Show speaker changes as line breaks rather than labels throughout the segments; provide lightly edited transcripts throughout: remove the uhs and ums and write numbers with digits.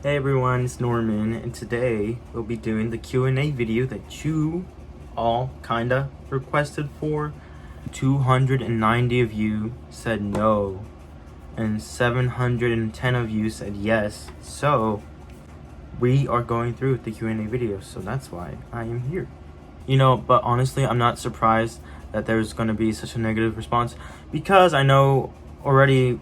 Hey everyone, it's Norman, and today we'll be doing the Q&A video that you all kinda requested for. 290 of you said no, and 710 of you said yes. So we are going through the Q&A video, so that's why I am here. But honestly, I'm not surprised that there's going to be such a negative response, because I know already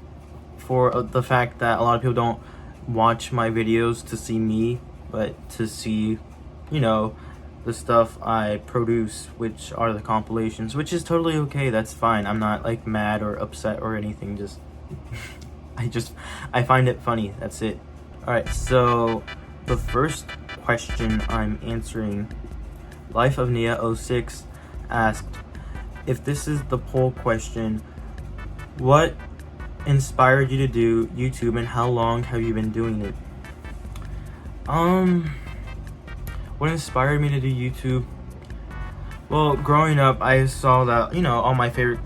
for the fact that a lot of people don't watch my videos to see me, but to see, the stuff I produce, which are the compilations, which is totally okay. That's fine. I'm not like mad or upset or anything. Just I find it funny. That's it. All right. So the first question I'm answering, Life of Nia 06 asked, if this is the poll question, what inspired you to do YouTube and how long have you been doing it? What inspired me to do YouTube? Well, growing up, I saw that, all my favorite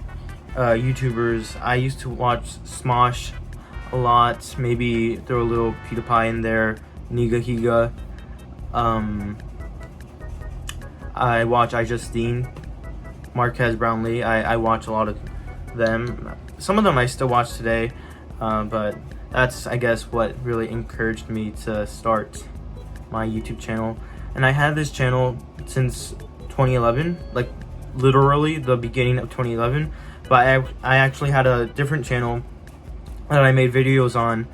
YouTubers, I used to watch Smosh a lot, maybe throw a little PewDiePie in there, Niga Higa. I watch iJustine, Marquez Brownlee. I watch a lot of them. Some of them I still watch today, but that's, I guess, what really encouraged me to start my YouTube channel. And I had this channel since 2011, like literally the beginning of 2011, but I actually had a different channel that I made videos on,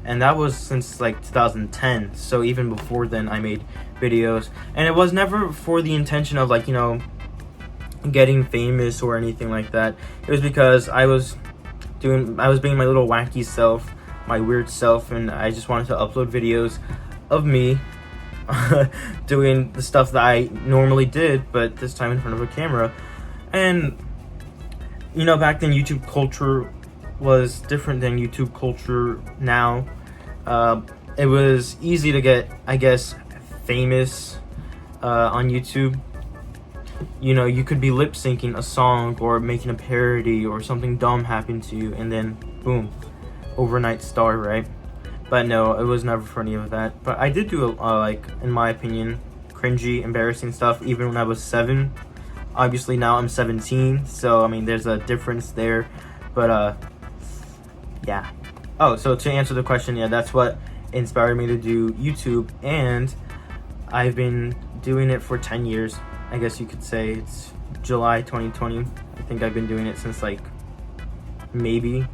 and that was since like 2010. So even before then I made videos, and it was never for the intention of, like, getting famous or anything like that. It was because I was being my little wacky self, my weird self, and I just wanted to upload videos of me doing the stuff that I normally did, but this time in front of a camera. And back then YouTube culture was different than YouTube culture now. It was easy to get, I guess, famous on YouTube. You could be lip syncing a song or making a parody, or something dumb happened to you, and then boom, overnight star, right? But no, it was never for any of that. But I did do like, in my opinion, cringy, embarrassing stuff even when I was 7. Obviously now I'm 17, so I mean there's a difference there. But yeah. Oh, so to answer the question, yeah, that's what inspired me to do YouTube, and I've been doing it for 10 years. I guess you could say. It's July 2020. I think I've been doing it since like maybe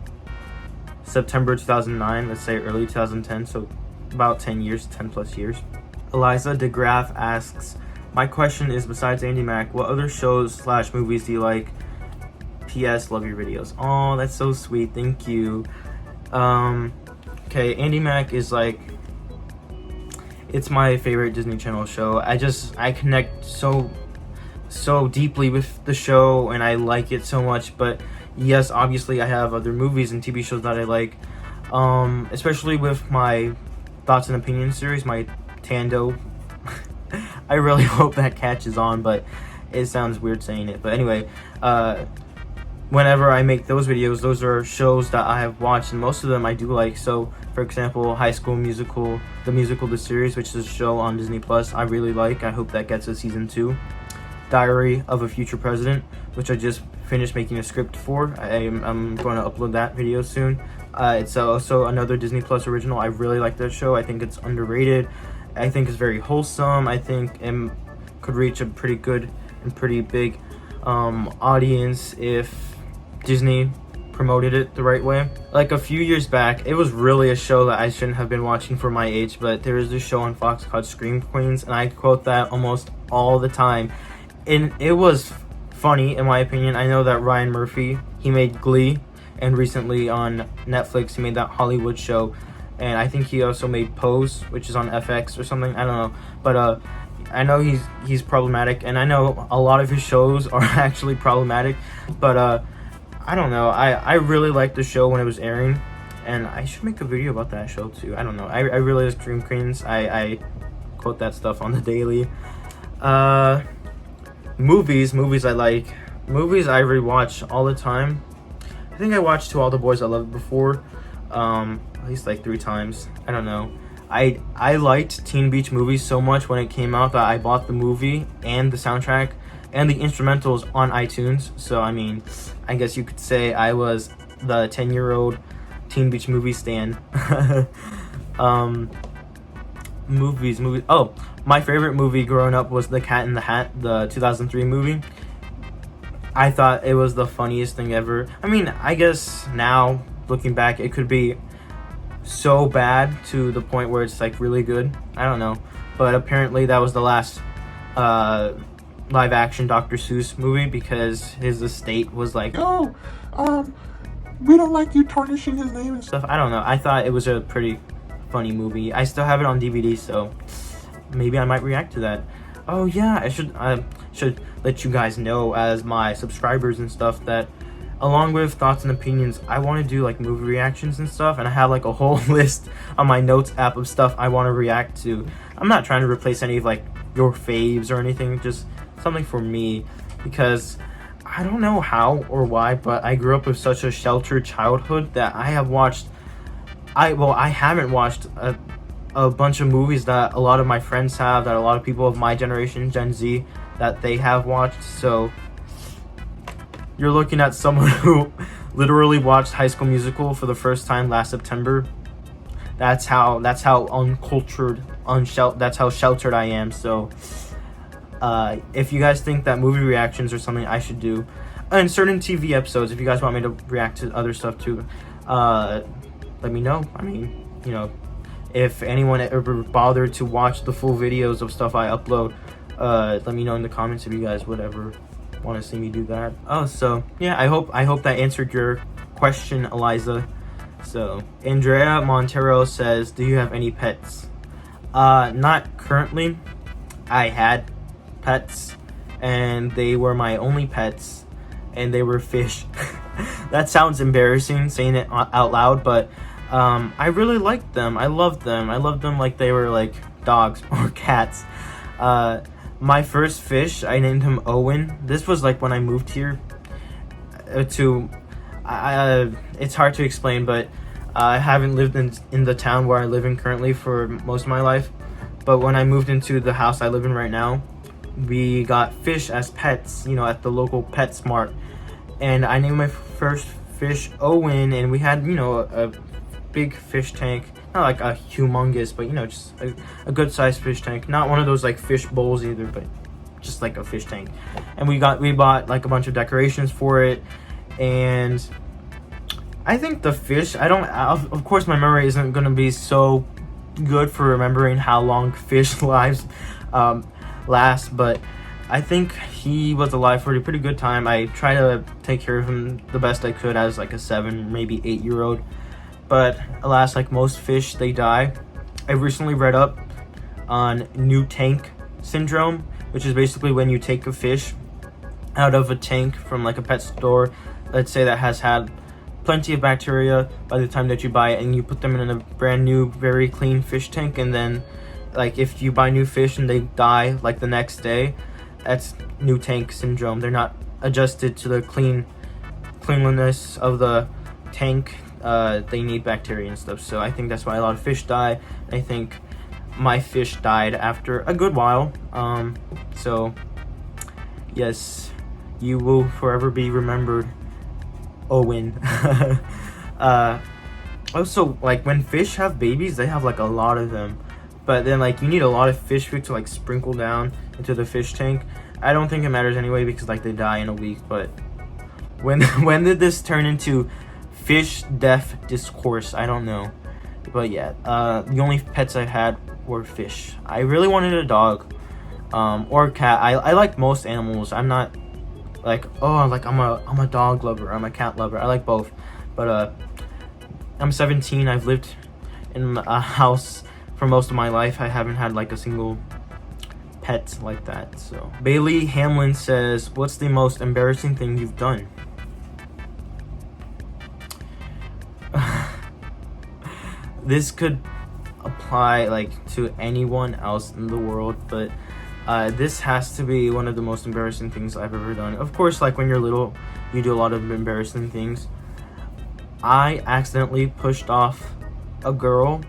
September 2009, let's say early 2010, so about 10 years, 10 plus years. Eliza DeGraff asks, my question is, besides Andy Mack, what other shows / movies do you like? PS, love your videos. Oh, that's so sweet, thank you. Okay, Andy Mack is like, it's my favorite Disney Channel show. I connect so deeply with the show, and I like it so much. But yes, obviously I have other movies and TV shows that I like, especially with my Thoughts and Opinions series, my Tando. I really hope that catches on, but it sounds weird saying it. But anyway, whenever I make those videos, those are shows that I have watched, and most of them I do like. So, for example, High School Musical, the series, which is a show on Disney Plus, I really like. I hope that gets a season 2. Diary of a Future President, which I just finished making a script for. I'm going to upload that video soon. It's also another Disney Plus original. I really like that show. I think it's underrated. I think it's very wholesome. I think it could reach a pretty good and pretty big audience if Disney promoted it the right way. Like a few years back, it was really a show that I shouldn't have been watching for my age, but there is this show on Fox called Scream Queens, and I quote that almost all the time. And it was funny, in my opinion. I know that Ryan Murphy, he made Glee, and recently on Netflix he made that Hollywood show, and I think he also made Pose, which is on FX or something, I don't know. But I know he's problematic, and I know a lot of his shows are actually problematic, but I don't know, I really liked the show when it was airing, and I should make a video about that show too. I don't know, I really like Scream Queens. I quote that stuff on the daily. Movies I like. Movies I rewatch all the time. I think I watched To All the Boys I Loved before, at least like 3 times. I don't know. I liked Teen Beach Movie so much when it came out that I bought the movie and the soundtrack and the instrumentals on iTunes. So I mean, I guess you could say I was the 10-year-old Teen Beach Movie stan. Movies. Oh, my favorite movie growing up was The Cat in the Hat, the 2003 movie. I thought it was the funniest thing ever. I mean, I guess now looking back, it could be so bad to the point where it's like really good. I don't know, but apparently that was the last live action Dr. Seuss movie because his estate was like,
No, we don't like you tarnishing his name and stuff.
stuff. I don't know. I thought it was a pretty funny movie. I still have it on DVD, so maybe I might react to that. Oh yeah, I should let you guys know, as my subscribers and stuff, that along with thoughts and opinions, I want to do like movie reactions and stuff, and I have like a whole list on my notes app of stuff I want to react to. I'm not trying to replace any of like your faves or anything, just something for me, because I don't know how or why, but I grew up with such a sheltered childhood that I haven't watched a bunch of movies that a lot of my friends have, that a lot of people of my generation, Gen Z, that they have watched. So you're looking at someone who literally watched High School Musical for the first time last September. That's how uncultured, that's how sheltered I am. So if you guys think that movie reactions are something I should do, and certain TV episodes, if you guys want me to react to other stuff too, let me know. I mean, you know, if anyone ever bothered to watch the full videos of stuff I upload, let me know in the comments if you guys would ever want to see me do that. Oh, so yeah, I hope that answered your question, Eliza. So Andrea Montero says, do you have any pets? Not currently. I had pets, and they were my only pets, and they were fish. That sounds embarrassing saying it out loud, but I really liked them. I loved them like they were like dogs or cats. My first fish, I named him Owen. This was like when I moved here it's hard to explain, but I haven't lived in the town where I live in currently for most of my life. But when I moved into the house I live in right now, we got fish as pets, you know, at the local PetSmart. And I named my first fish Owen, and we had, you know, a big fish tank. Not like a humongous, but, you know, just a good sized fish tank. Not one of those like fish bowls either, but just like a fish tank. And we bought like a bunch of decorations for it. And I think the fish, of course my memory isn't going to be so good for remembering how long fish lives last, but I think he was alive for a pretty good time. I try to take care of him the best I could as like a 7, maybe 8-year-old. But alas, like most fish, they die. I recently read up on new tank syndrome, which is basically when you take a fish out of a tank from like a pet store, let's say that has had plenty of bacteria by the time that you buy it, and you put them in a brand new, very clean fish tank, and then like if you buy new fish and they die like the next day, that's new tank syndrome. They're not adjusted to the cleanliness of the tank. They need bacteria and stuff, so I think that's why a lot of fish die. I think my fish died after a good while. So yes, you will forever be remembered, Owen. Also, like when fish have babies, they have like a lot of them, but then like you need a lot of fish food to like sprinkle down into the fish tank. I don't think it matters anyway because like they die in a week. But when did this turn into fish death discourse? I don't know. But yeah, the only pets I had were fish. I really wanted a dog or a cat. I like most animals. I'm not like, oh, like I'm a dog lover, I'm a cat lover. I like both. But I'm 17. I've lived in a house for most of my life. I haven't had like a single pet like that. So Bailey Hamlin says, what's the most embarrassing thing you've done? This could apply like to anyone else in the world, but this has to be one of the most embarrassing things I've ever done. Of course, like when you're little, you do a lot of embarrassing things. I accidentally pushed off a girl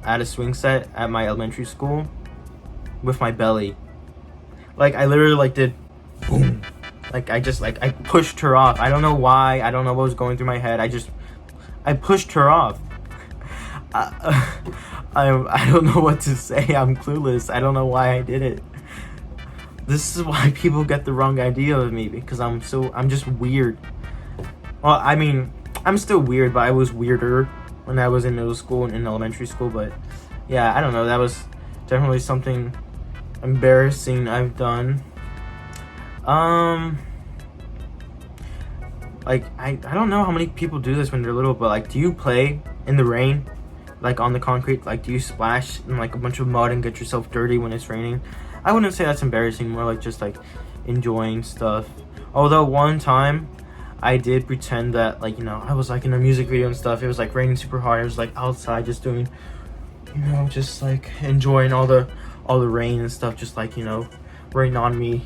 at a swing set at my elementary school with my belly. Like I literally like did boom. Like I pushed her off. I don't know why. I don't know what was going through my head. I pushed her off. I don't know what to say. I'm clueless. I don't know why I did it. This is why people get the wrong idea of me, because I'm just weird. Well, I mean, I'm still weird, but I was weirder when I was in middle school and in elementary school. But yeah, I don't know. That was definitely something embarrassing I've done. Like I don't know how many people do this when they're little, but like, do you play in the rain, like on the concrete? Like, do you splash in like a bunch of mud and get yourself dirty when it's raining? I wouldn't say that's embarrassing, more like just like enjoying stuff. Although one time I did pretend that, like, you know, I was like in a music video and stuff. It was like raining super hard. I was like outside just doing, you know, just like enjoying all the rain and stuff, just like, you know, rain on me,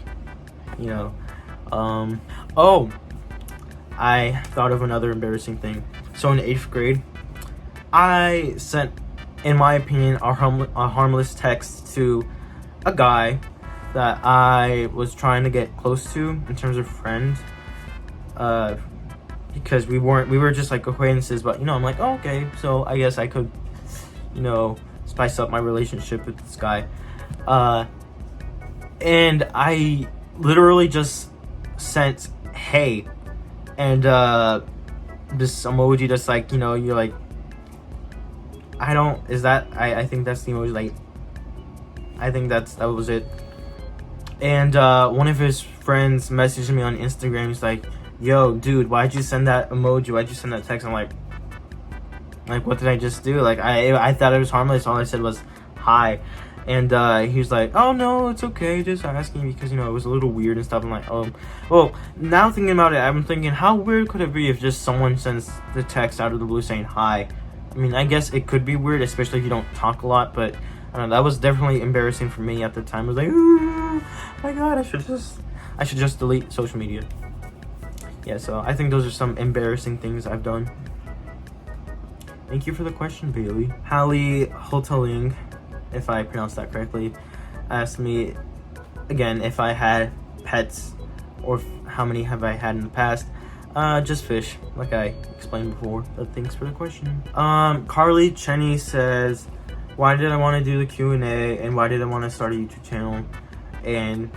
you know. Oh, I thought of another embarrassing thing. So in 8th grade, I sent, in my opinion, a harmless text to a guy that I was trying to get close to in terms of friends, because we were just like acquaintances, but you know, I'm like, oh, okay, so I guess I could, you know, spice up my relationship with this guy. And I literally just sent hey, and this emoji that's like, you know, you're like, I think that's the emoji, like, I think that was it. And one of his friends messaged me on Instagram. He's like, yo, dude, why'd you send that emoji? Why'd you send that text? I'm like, what did I just do? Like, I thought it was harmless. All I said was hi. And he was like, oh, no, it's okay. Just asking because, you know, it was a little weird and stuff. I'm like, oh, well, now thinking about it, I'm thinking, how weird could it be if just someone sends the text out of the blue saying hi? I mean, I guess it could be weird, especially if you don't talk a lot, but I don't know, that was definitely embarrassing for me at the time. I was like, oh my god, I should just delete social media. Yeah, so I think those are some embarrassing things I've done. Thank you for the question, Bailey. Hallie Hoteling, if I pronounced that correctly, asked me again if I had pets or how many have I had in the past. Just fish, like I explained before. But thanks for the question. Carly Cheney says, why did I want to do the Q&A and why did I want to start a YouTube channel? And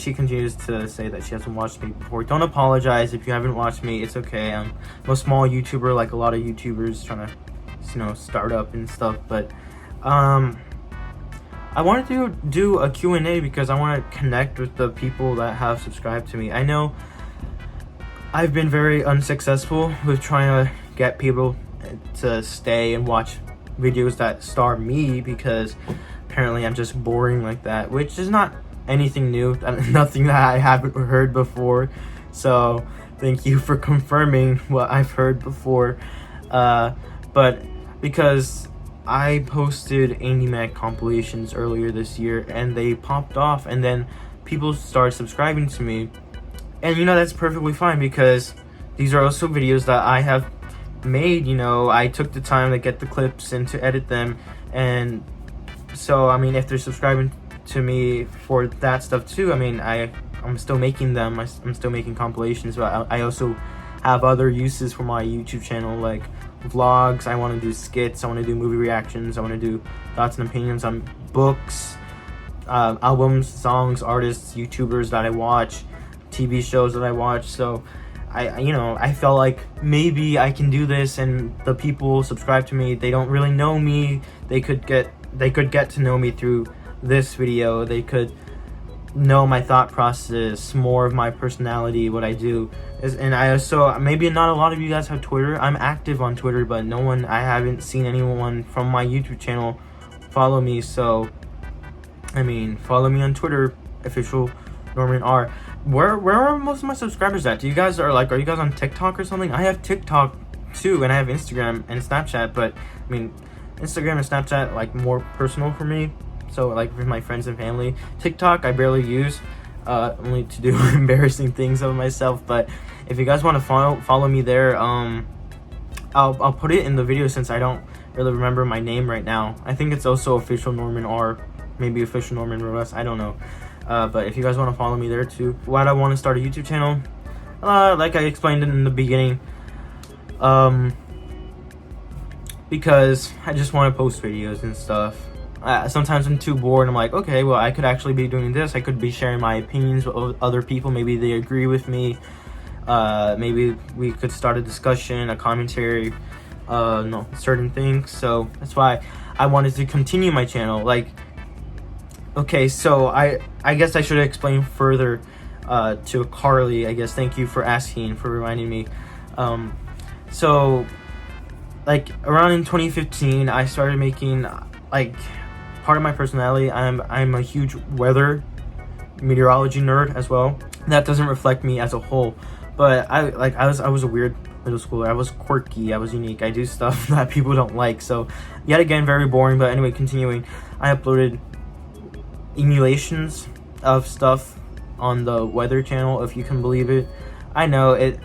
she continues to say that she hasn't watched me before. Don't apologize if you haven't watched me. It's okay. I'm a small YouTuber, like a lot of YouTubers trying to, you know, start up and stuff. But I wanted to do a Q&A because I want to connect with the people that have subscribed to me. I know I've been very unsuccessful with trying to get people to stay and watch videos that star me, because apparently I'm just boring like that, which is not anything new, nothing that I haven't heard before. So thank you for confirming what I've heard before. But because I posted Andy Mac compilations earlier this year and they popped off, and then people started subscribing to me. And you know, that's perfectly fine, because these are also videos that I have made. You know, I took the time to get the clips and to edit them, and so I mean, if they're subscribing to me for that stuff too, I mean, I'm still making them. I'm still making compilations, but I also have other uses for my YouTube channel, like vlogs. I want to do skits, I want to do movie reactions, I want to do thoughts and opinions on books, albums, songs, artists, YouTubers that I watch, TV shows that I watch. So I felt like maybe I can do this, and the people subscribe to me, they don't really know me. They could get to know me through this video. They could know my thought process, more of my personality, what I do. And I also, maybe not a lot of you guys have Twitter. I'm active on Twitter, but I haven't seen anyone from my YouTube channel follow me. So I mean, follow me on Twitter, official Norman R. Where are most of my subscribers at? Are you guys on TikTok or something? I have TikTok too, and I have Instagram and Snapchat, but I mean, Instagram and Snapchat, like, more personal for me, so like with my friends and family. TikTok I barely use, only to do embarrassing things of myself. But if you guys want to follow me there, I'll put it in the video, since I don't really remember my name right now. I think it's also official Norman R, maybe official Norman Rodas, I don't know. But if you guys want to follow me there too. Why do I want to start a YouTube channel? Like I explained in the beginning, because I just want to post videos and stuff. Sometimes I'm too bored. I'm like, okay, well, I could actually be doing this. I could be sharing my opinions with other people. Maybe they agree with me. Maybe we could start a discussion, a commentary, no, certain things. So that's why I wanted to continue my channel. Like, okay, so I guess I should explain further to Carly. I guess thank you for asking, for reminding me. So like around in 2015, I started making like part of my personality. I'm a huge weather meteorology nerd as well. That doesn't reflect me as a whole, but I was a weird middle schooler. I was quirky, I was unique, I do stuff that people don't like. So yet again, very boring. But anyway, continuing, I uploaded emulations of stuff on the weather channel, if you can believe it. I know it,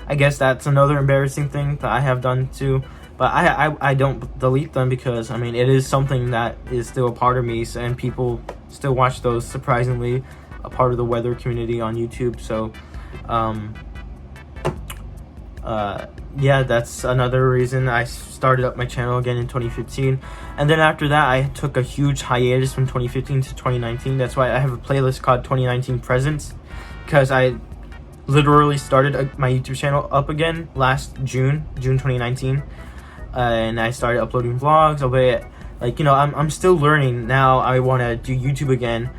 I guess that's another embarrassing thing that I have done too, but I don't delete them because I mean it is something that is still a part of me, and people still watch those, surprisingly, a part of the weather community on YouTube. So yeah, that's another reason I started up my channel again in 2015. And then after that, I took a huge hiatus from 2015 to 2019. That's why I have a playlist called 2019 Presents, because I literally started my YouTube channel up again last June 2019, and I started uploading vlogs. Albeit, like, you know, I'm still learning. Now I want to do YouTube again,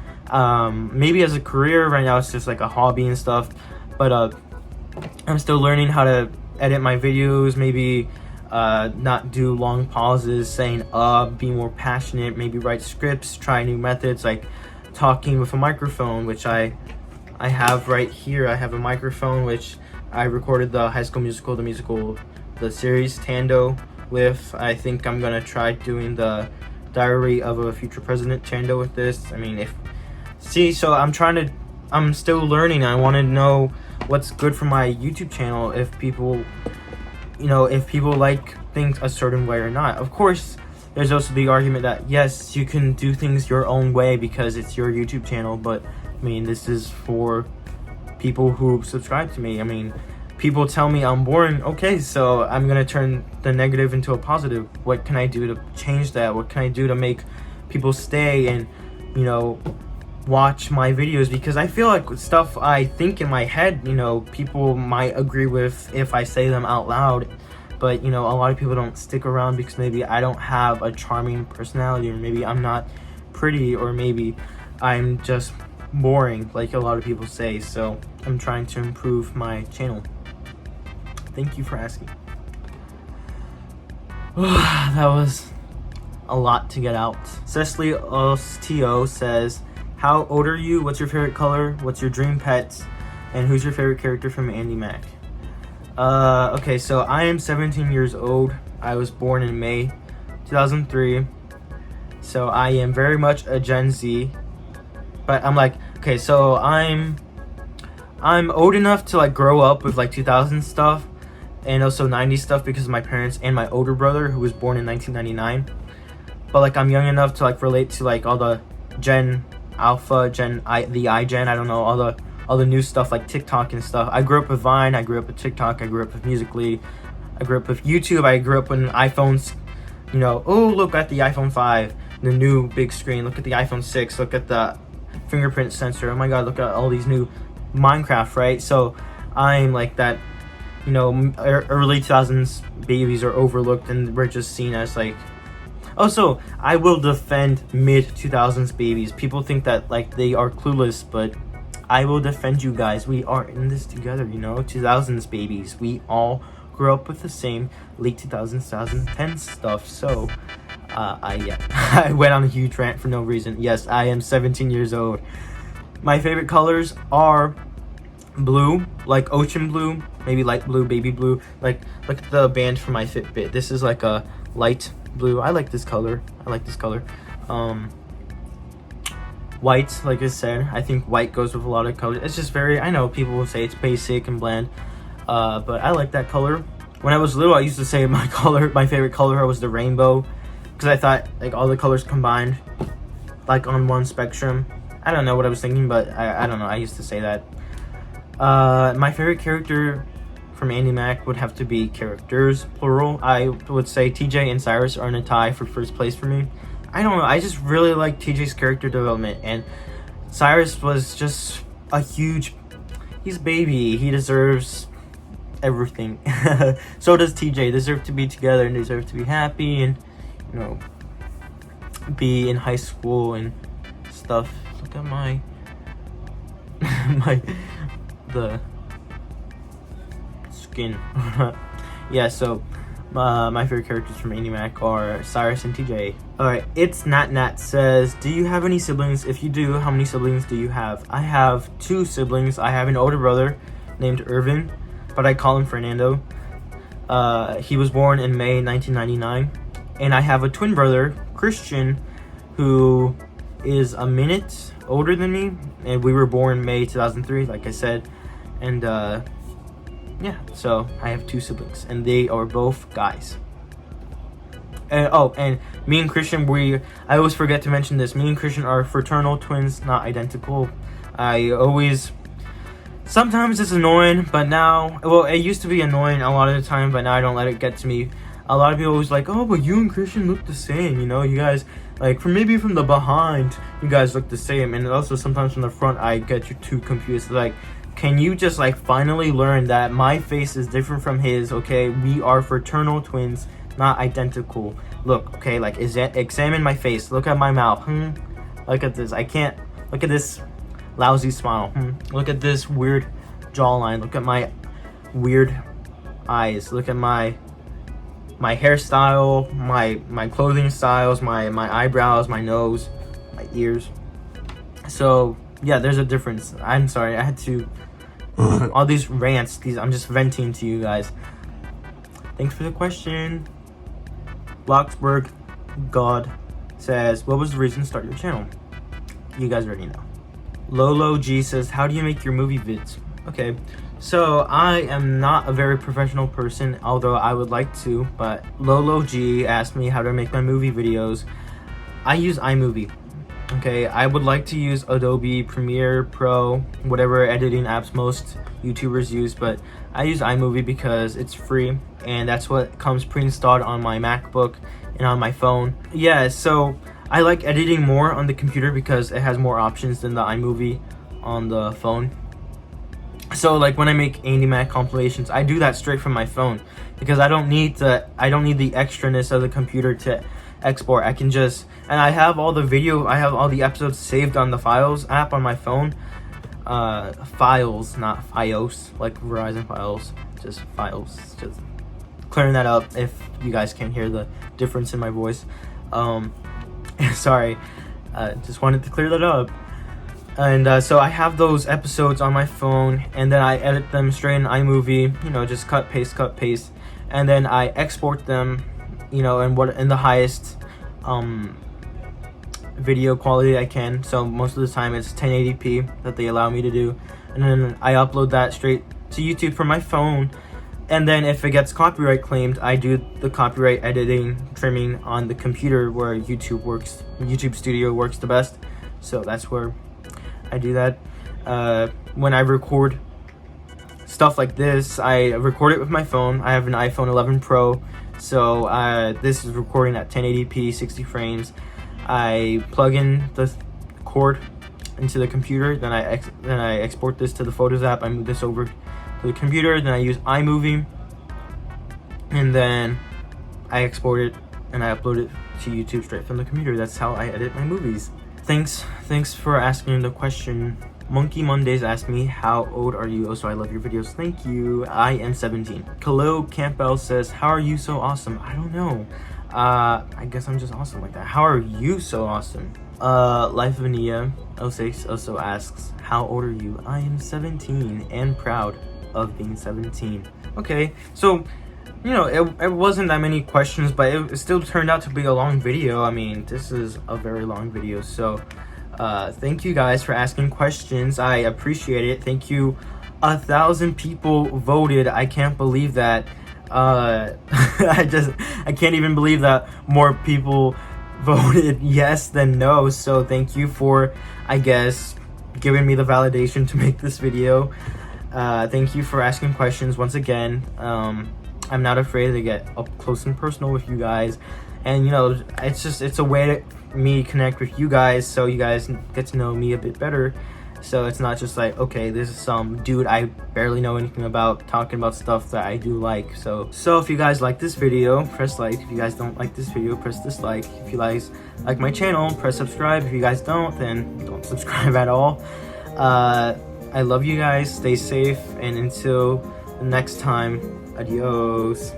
maybe as a career. Right now it's just like a hobby and stuff, but I'm still learning how to edit my videos, maybe not do long pauses, saying be more passionate, maybe write scripts, try new methods like talking with a microphone, which I have right here. I have a microphone which I recorded the High School Musical, the series Tando with. I think I'm gonna try doing the Diary of a Future President Tando with this. I mean, so I'm still learning. I want to know what's good for my YouTube channel, if people, you know, if people like things a certain way or not. Of course, there's also the argument that yes, you can do things your own way because it's your YouTube channel, but I mean, this is for people who subscribe to me. I mean, people tell me I'm boring. Okay, so I'm gonna turn the negative into a positive. What can I do to change that? What can I do to make people stay and, you know, watch my videos? Because I feel like stuff I think in my head, you know, people might agree with if I say them out loud, but you know, a lot of people don't stick around because maybe I don't have a charming personality, or maybe I'm not pretty, or maybe I'm just boring, like a lot of people say. So I'm trying to improve my channel. Thank you for asking. That was a lot to get out. Cecily Ostio says, how old are you? What's your favorite color? What's your dream pet? And who's your favorite character from Andy Mac? Okay, so I am 17 years old. I was born in May 2003. So I am very much a Gen Z. But I'm like, okay, so I'm old enough to like grow up with like 2000 stuff and also 90s stuff because of my parents and my older brother who was born in 1999. But like I'm young enough to like relate to like all the Gen Alpha, the iGen, I don't know, all the new stuff like TikTok and stuff. I grew up with Vine, I grew up with TikTok, I grew up with Musical.ly, I grew up with YouTube, I grew up when iPhones, you know, oh, look at the iPhone 5, the new big screen, look at the iPhone 6, look at the fingerprint sensor, oh my god, look at all these new Minecraft, right? So I'm like that, you know, early 2000s babies are overlooked and we're just seen as like, also, I will defend mid-2000s babies. People think that like they are clueless, but I will defend you guys. We are in this together, you know? 2000s babies. We all grew up with the same late 2000s, 2010 stuff. So, I went on a huge rant for no reason. Yes, I am 17 years old. My favorite colors are blue, like ocean blue, maybe light blue, baby blue. Like, look at the band for my Fitbit. This is like a light blue. I like this color. White, like I said, I think white goes with a lot of colors. It's just very, I know people will say it's basic and bland, but I like that color. when I was little, I used to say my favorite color was the rainbow, because I thought like all the colors combined, like on one spectrum. I don't know what I was thinking, but I don't know. I used to say that. My favorite character from Andy Mac would have to be characters, plural. I would say TJ and Cyrus are in a tie for first place for me. I don't know. I just really like TJ's character development, and Cyrus was just a huge. He's a baby. He deserves everything. So does TJ. They deserve to be together and deserve to be happy and, you know, be in high school and stuff. Look at my the skin. Yeah, so my favorite characters from Andy Mac are Cyrus and TJ. Alright, it's Nat says, do you have any siblings? If you do, how many siblings do you have? I have 2 siblings. I have an older brother named Irvin, but I call him Fernando. He was born in May 1999. And I have a twin brother, Christian, who is a minute older than me. And we were born May 2003, like I said. And yeah, so I have 2 siblings, and they are both guys. And me and Christian, I always forget to mention this. Me and Christian are fraternal twins, not identical. Sometimes it's annoying, but now, well, it used to be annoying a lot of the time, but now I don't let it get to me. A lot of people always like, oh, but you and Christian look the same, you know, you guys, like, maybe from the behind, you guys look the same, and also sometimes from the front, I get you too confused. Like, can you just, like, finally learn that my face is different from his, okay? We are fraternal twins, not identical. Look, okay, like, examine my face. Look at my mouth. Look at this. I can't. Look at this lousy smile. Look at this weird jawline. Look at my weird eyes. Look at my hairstyle, my clothing styles, my eyebrows, my nose, my ears. So, yeah, there's a difference. I'm sorry. I had to... all these rants, I'm just venting to you guys. Thanks for the question. Bloxburg God says, what was the reason to start your channel? You guys already know. Lolo G says, how do you make your movie vids? Okay, so I am not a very professional person, although I would like to, but Lolo G asked me how to make my movie videos. I use iMovie. Okay, I would like to use Adobe Premiere Pro, whatever editing apps most YouTubers use, but I use iMovie because it's free, and that's what comes pre-installed on my MacBook and on my phone. Yeah, so I like editing more on the computer because it has more options than the iMovie on the phone. So like when I make Andy Mac compilations, I do that straight from my phone because I don't need the extraness of the computer to export. I can just, and I have all the episodes saved on the Files app on my phone. Files, not Fios, like Verizon Files, just Files. Just clearing that up if you guys can't hear the difference in my voice. Sorry, just wanted to clear that up. And so I have those episodes on my phone, and then I edit them straight in iMovie, you know, just cut, paste, and then I export them, you know, in the highest video quality I can. So most of the time it's 1080p that they allow me to do, and then I upload that straight to YouTube from my phone. And then if it gets copyright claimed, I do the copyright editing, trimming on the computer where YouTube Studio works the best. So that's where I do that. When I record stuff like this, I record it with my phone. I have an iPhone 11 Pro, so this is recording at 1080p, 60 frames. I plug in the cord into the computer, then I export this to the Photos app. I move this over to the computer, then I use iMovie, and then I export it and I upload it to YouTube straight from the computer. That's how I edit my movies. Thanks for asking the question. Monkey Mondays asked me, how old are you? Oh, so I love your videos. Thank you. I am 17. Khalil Campbell says, how are you so awesome? I don't know. I guess I'm just awesome like that. How are you so awesome? Life of Nia 06 also asks, how old are you? I am 17 and proud of being 17. Okay, so you know, it wasn't that many questions, but it still turned out to be a long video. I mean, this is a very long video, so thank you guys for asking questions. I appreciate it. Thank you. 1,000 people voted. I can't believe that. I can't even believe that more people voted yes than no. So thank you for, I guess, giving me the validation to make this video. Thank you for asking questions once again. I'm not afraid to get up close and personal with you guys, and you know, it's a way to me connect with you guys, so you guys get to know me a bit better. So it's not just like, okay, this is some dude I barely know anything about talking about stuff that I do like. So if you guys like this video, press like. If you guys don't like this video, press dislike. If you guys like my channel, press subscribe. If you guys don't, then don't subscribe at all. I love you guys. Stay safe, and until the next time, adios.